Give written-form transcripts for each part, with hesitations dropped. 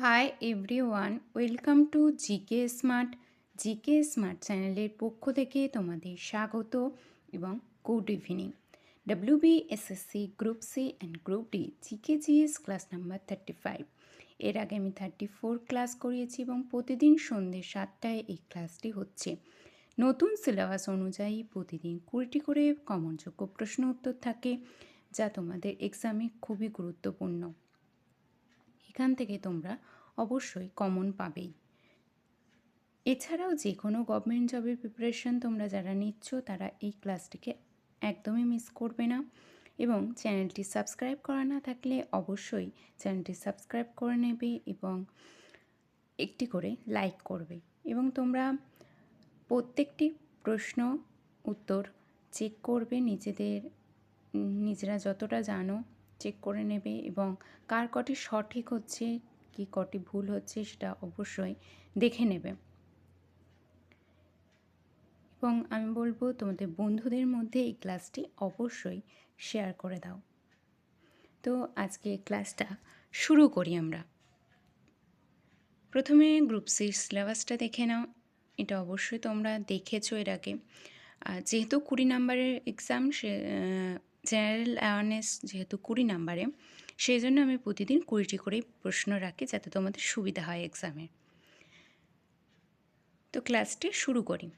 High everyone, welcome to GK smart চ্যানেলের পক্ষ থেকে তোমাদের স্বাগত এবং good evening. WBSSC group C and group D GK GS class number 35। এর আগে আমি 34 ক্লাস করিয়েছি এবং প্রতিদিন সন্ধ্যে 7টায় এই ক্লাসটি হচ্ছে। নতুন সিলেবাস অনুযায়ী প্রতিদিন 20টি করে কমনযোগ্য প্রশ্ন উত্তর থাকে, যা তোমাদের এক্সামে খুবই গুরুত্বপূর্ণ। এখান থেকে তোমরা অবশ্যই কমন পাবেই। এছাড়াও যে কোনো গভর্নমেন্ট জবের প্রিপারেশন তোমরা যারা নিচ্ছ তারা এই ক্লাসটিকে একদমই মিস করবে না, এবং চ্যানেলটি সাবস্ক্রাইব করা না থাকলে অবশ্যই চ্যানেলটি সাবস্ক্রাইব করে নেবে এবং একটি করে লাইক করবে, এবং তোমরা প্রত্যেকটি প্রশ্ন উত্তর চেক করবে, নিজেরা যতটা জানো চেক করে নেবে, এবং কার কটি সঠিক হচ্ছে কি কটি ভুল হচ্ছে সেটা অবশ্যই দেখে নেবে। এবং আমি বলবো তোমাদের বন্ধুদের মধ্যে এই ক্লাসটি অবশ্যই শেয়ার করে দাও। তো আজকে ক্লাসটা শুরু করি আমরা। প্রথমে গ্রুপ সি সিলেবাসটা দেখে নাও। এটা অবশ্যই তোমরা দেখেছো এর আগে। যেহেতু 20 নাম্বারের এক্সাম, জেনারেল অ্যাওয়ারনেস যেহেতু 20 নাম্বারে, সেই জন্য আমি প্রতিদিন 20টি করে প্রশ্ন রাখি যাতে তোমাদের সুবিধা হয় এক্সামে। তো ক্লাসটি শুরু করি।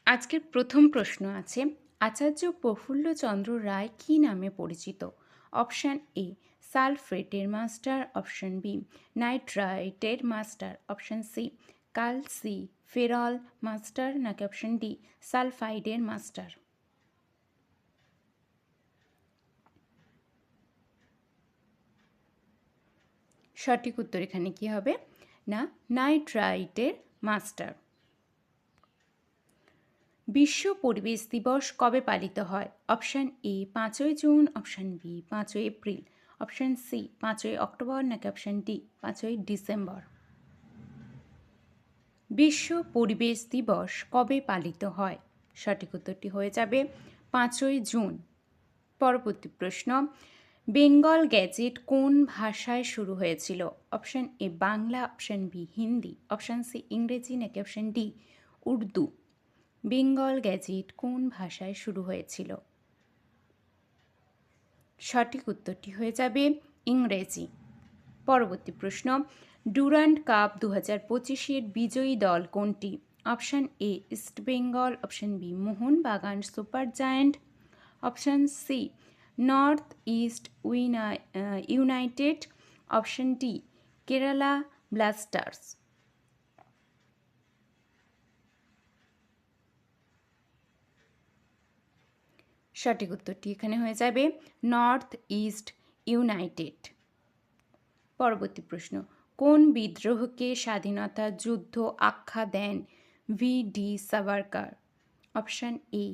আজকের প্রথম প্রশ্ন আছে, আচার্য প্রফুল্লচন্দ্র রায় কী নামে পরিচিত? অপশান এ সালফেটের মাস্টার, অপশান বি নাইট্রাইটের master, option C calciferol master, নাকি অপশান ডি সালফাইডের মাস্টার। সঠিক উত্তর এখানে কি হবে না, নাইট্রাইটের মাস্টার। বিশ্ব পরিবেশ দিবস কবে পালিত হয়? অপশান এ 5ই জুন, অপশান বি 5ই এপ্রিল, অপশান সি 5ই অক্টোবর, নাকি অপশান ডি 5ই ডিসেম্বর। বিশ্ব পরিবেশ দিবস কবে পালিত হয়? সঠিক উত্তরটি হয়ে যাবে 5ই জুন। পরবর্তী প্রশ্ন, বেঙ্গল গ্যাজেট কোন ভাষায় শুরু হয়েছিল? Option A Bangla, option B Hindi, option C ইংরেজি, নাকি option D Urdu. Bengal Gazette কোন ভাষায় শুরু হয়েছিল? সঠিক উত্তরটি হয়ে যাবে ইংরেজি। পরবর্তী প্রশ্ন, ডুরান্ড কাপ 2025-এর বিজয়ী দল কোনটি? Option A East Bengal, option B Mohun Bagan Super Giant, option C North East United, option D Kerala Blasters. সঠিক উত্তরটি এখানে হয়ে যাবে নর্থ ইস্ট ইউনাইটেড। পরবর্তী প্রশ্ন, কোন বিদ্রোহকে স্বাধীনতা যুদ্ধ আখ্যা দেন VD সাভারকার? অপশান এ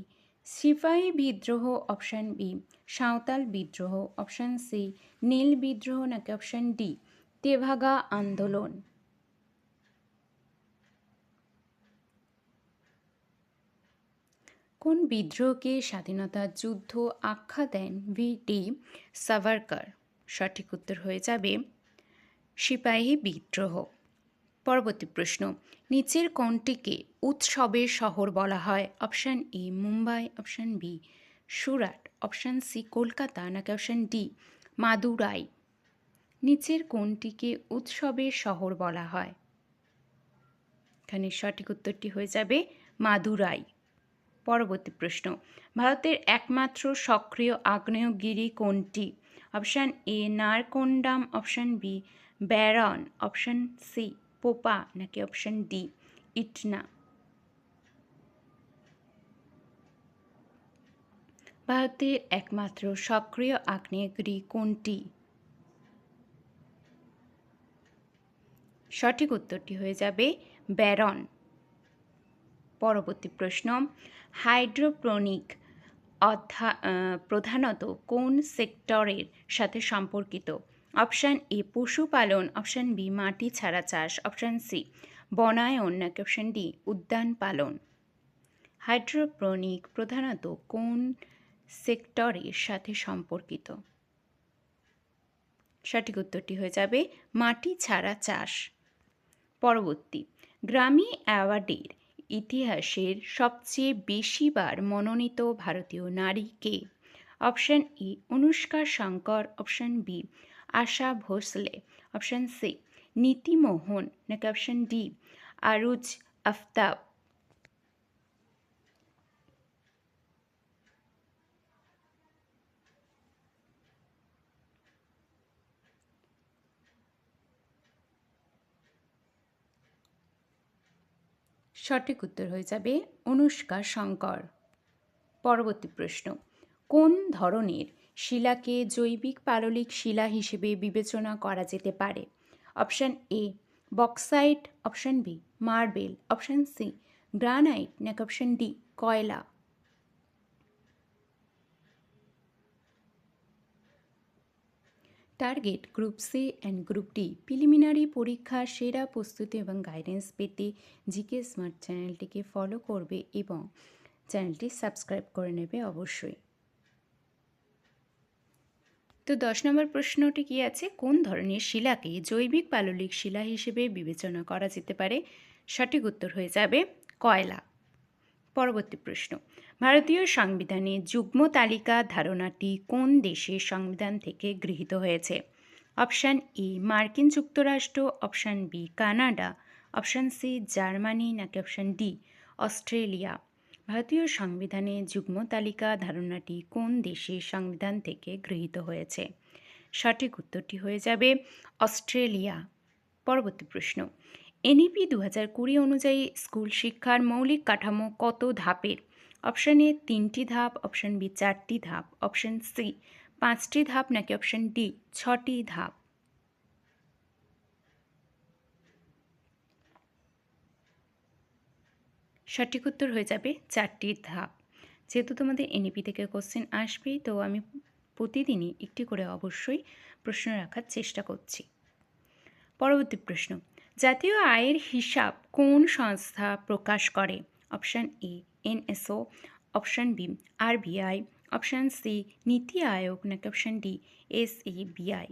সিপাহী বিদ্রোহ, অপশান বি সাঁওতাল বিদ্রোহ, অপশান সি নীল বিদ্রোহ, নাকি অপশান ডি তেভাগা আন্দোলন। কোন বিদ্রোহকে স্বাধীনতা যুদ্ধ আখ্যা দেন VD সাভারকার? সঠিক উত্তর হয়ে যাবে সিপাহী বিদ্রোহ। পরবর্তী প্রশ্ন, নিচের কোনটিকে উৎসবের শহর বলা হয়? Option A Mumbai, option B Surat, option C Kolkata, নাকি অপশান ডি মাদুরাই। নিচের কোনটিকে উৎসবের শহর বলা হয়? এখানে সঠিক উত্তরটি হয়ে যাবে মাদুরাই। পরবর্তী প্রশ্ন, ভারতের একমাত্র সক্রিয় আগ্নেয়গিরি কোনটি? Option A Narcondam, option B Barren, option C Popa, নাকি অপশান ডি ইটনা। ভারতের একমাত্র সক্রিয় আগ্নেয়গিরি কোনটি? সঠিক উত্তরটি হয়ে যাবে ব্যারন। পরবর্তী প্রশ্ন, হাইড্রোপনিক প্রধানত কোন সেক্টরের সাথে সম্পর্কিত? অপশান এ পশুপালন, অপশান বি মাটি ছাড়া চাষ, অপশান সি বনায়ন, নাকি অপশান ডি উদ্যান পালন। হাইড্রোপনিক প্রধানত কোন সেক্টরের সাথে সম্পর্কিত? সঠিক উত্তরটি হয়ে যাবে মাটি ছাড়া চাষ। পরবর্তী, গ্রামী অ্যাওয়ার্ডের ইতিহাসের সবচেয়ে বেশিবার মনোনীত ভারতীয় নারী কে? Option A Anushka Shankar, option B Asha Bhosle, option C Neeti Mohan, নাকি অপশান ডি আরুজ আফতাব। সঠিক উত্তর হয়ে যাবে অনুষ্কা শঙ্কর। পরবর্তী প্রশ্ন, কোন ধরনের শিলাকে জৈবিক পাললিক শিলা হিসেবে বিবেচনা করা যেতে পারে? Option A bauxite, option B marble, option C granite, নাকি অপশান ডি কয়লা। Target group C and group D preliminary পরীক্ষার সেরা প্রস্তুতি এবং গাইডেন্স পেতে জিকে স্মার্ট চ্যানেলটিকে ফলো করবে এবং চ্যানেলটি সাবস্ক্রাইব করে নেবে অবশ্যই। তো 10 নম্বর প্রশ্নটি কি আছে? কোন ধরনের শিলাকে জৈবিক পাললিক শিলা হিসেবে বিবেচনা করা যেতে পারে? সঠিক উত্তর হয়ে যাবে কয়লা। পরবর্তী প্রশ্ন, ভারতীয় সংবিধানে যুগ্ম তালিকা ধারণাটি কোন দেশের সংবিধান থেকে গৃহীত হয়েছে? অপশান এ মার্কিন যুক্তরাষ্ট্র, option B Canada, option C Germany, নাকি অপশান ডি অস্ট্রেলিয়া। ভারতীয় সংবিধানে যুগ্ম তালিকা ধারণাটি কোন দেশের সংবিধান থেকে গৃহীত হয়েছে? সঠিক উত্তরটি হয়ে যাবে অস্ট্রেলিয়া। পরবর্তী প্রশ্ন, এনইপি 2020 অনুযায়ী স্কুল শিক্ষার মৌলিক কাঠামো কত ধাপের? অপশান এ 3টি ধাপ, অপশান বি 4টি ধাপ, অপশান সি 5টি ধাপ, নাকি অপশান ডি 6টি ধাপ। সঠিক উত্তর হয়ে যাবে 4টি ধাপ। যেহেতু তোমাদের এনইপি থেকে কোশ্চেন আসবেই, তো আমি প্রতিদিনই একটি করে অবশ্যই প্রশ্ন রাখার চেষ্টা করছি। পরবর্তী প্রশ্ন, জাতীয় আয়ের হিসাব কোন সংস্থা প্রকাশ করে? Option A NSO, option B RBI, option C NITI Aayog, নাকি অপশান ডি এসইবিআই।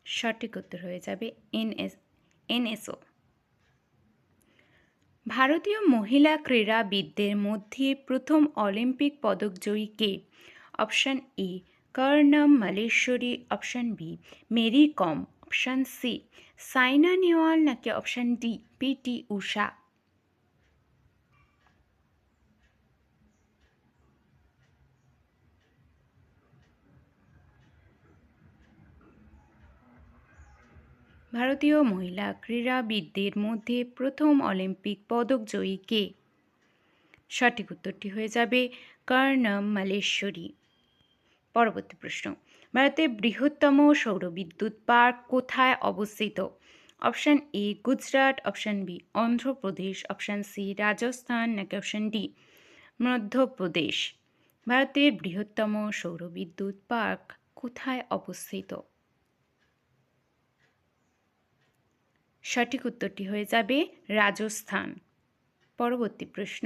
সঠিক উত্তর হয়ে যাবে এনএসও। ভারতীয় মহিলা ক্রীড়াবিদদের মধ্যে প্রথম অলিম্পিক পদকজয়ী কে? Option A Karnam Malleswari, option B Mary Kom, option C Saina Nehwal, নাকি অপশান ডি পিটি উষা। ভারতীয় মহিলা ক্রীড়াবিদদের মধ্যে প্রথম অলিম্পিক পদকজয়ী কে? সঠিক উত্তরটি হয়ে যাবে কর্ণম মালেশ্বরী। পরবর্তী প্রশ্ন, ভারতের বৃহত্তম সৌরবিদ্যুৎ পার্ক কোথায় অবস্থিত? Option A Gujarat, option B Andhra Pradesh, option C Rajasthan, নাকি অপশান ডি মধ্যপ্রদেশ। ভারতের বৃহত্তম সৌরবিদ্যুৎ পার্ক কোথায় অবস্থিত? সঠিক উত্তরটি হয়ে যাবে রাজস্থান। পরবর্তী প্রশ্ন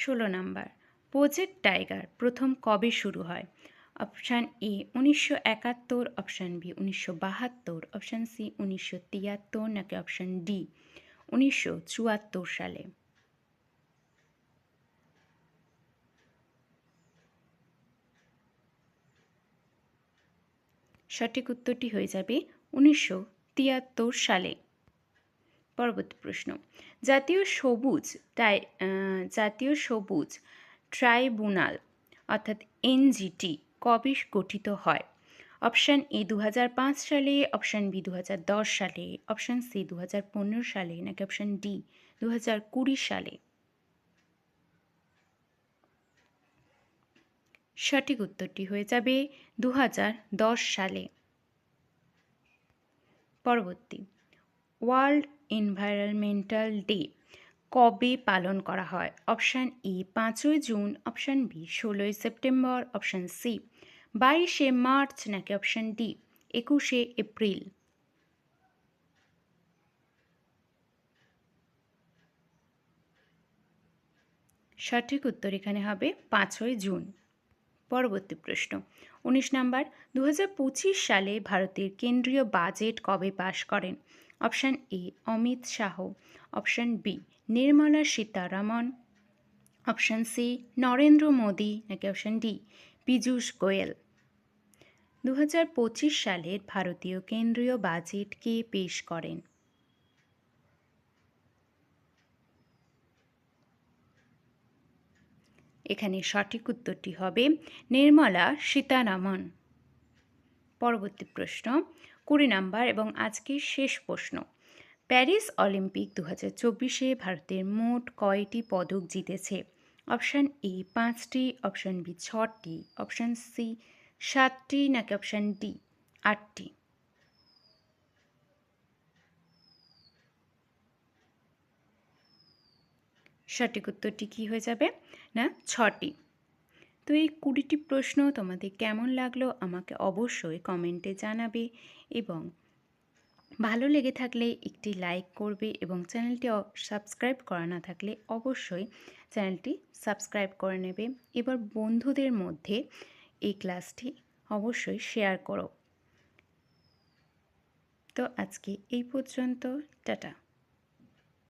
16 নম্বর, প্রজেক্ট টাইগার প্রথম কবে শুরু হয়? Option A 1971, option B 1972, option C 1973, নাকি অপশান ডি 1974 সালে। সঠিক উত্তরটি হয়ে যাবে 1973 সালে। পরবর্তী প্রশ্ন, জাতীয় সবুজ ট্রাইব্যুনাল অর্থাৎ এনজিটি কবে গঠিত হয়? অপশান এ 2005 সালে, অপশান বি 2010 সালে, অপশান সি 2015 সালে, নাকি অপশান ডি 2020 সালে। সঠিক উত্তরটি হয়ে যাবে 2010 সালে। পরবর্তী, ওয়ার্ল্ড এনভায়রনমেন্টাল ডে কবে পালন করা হয়? অপশান এ 5ই জুন, অপশান বি 16ই সেপ্টেম্বর, অপশান সি 22শে মার্চ, নাকি অপশান ডি 21শে এপ্রিল। সঠিক উত্তর এখানে হবে 5ই জুন। পরবর্তী প্রশ্ন 19 নম্বর 2025 সালে ভারতের কেন্দ্রীয় বাজেট কবে পাশ করেন? Option A Amit Shah, option B Nirmala Sitharaman, option C Narendra Modi, নাকি অপশান ডি পীযূষ গোয়েল। 2025 সালের ভারতীয় কেন্দ্রীয় বাজেট কে পেশ করেন? এখানে সঠিক উত্তরটি হবে নির্মলা সীতারামন। পরবর্তী প্রশ্ন 20 নম্বর এবং আজকের শেষ প্রশ্ন, প্যারিস অলিম্পিক 2024-এ ভারতের মোট কয়টি পদক জিতেছে? অপশান এ 5টি, অপশান বি 6টি, অপশান সি 7টি, নাকি অপশান ডি 8টি? সঠিক উত্তরটি কী হয়ে যাবে না 6টি। তো এই 20টি প্রশ্ন তোমাদের কেমন লাগলো আমাকে অবশ্যই কমেন্টে জানাবে, এবং ভালো লেগে থাকলে একটি লাইক করবে, এবং চ্যানেলটি সাবস্ক্রাইব করা না থাকলে অবশ্যই চ্যানেলটি সাবস্ক্রাইব করে নেবে। এবার বন্ধুদের মধ্যে এই ক্লাসটি অবশ্যই শেয়ার করো। তো আজকে এই পর্যন্ত, টাটা।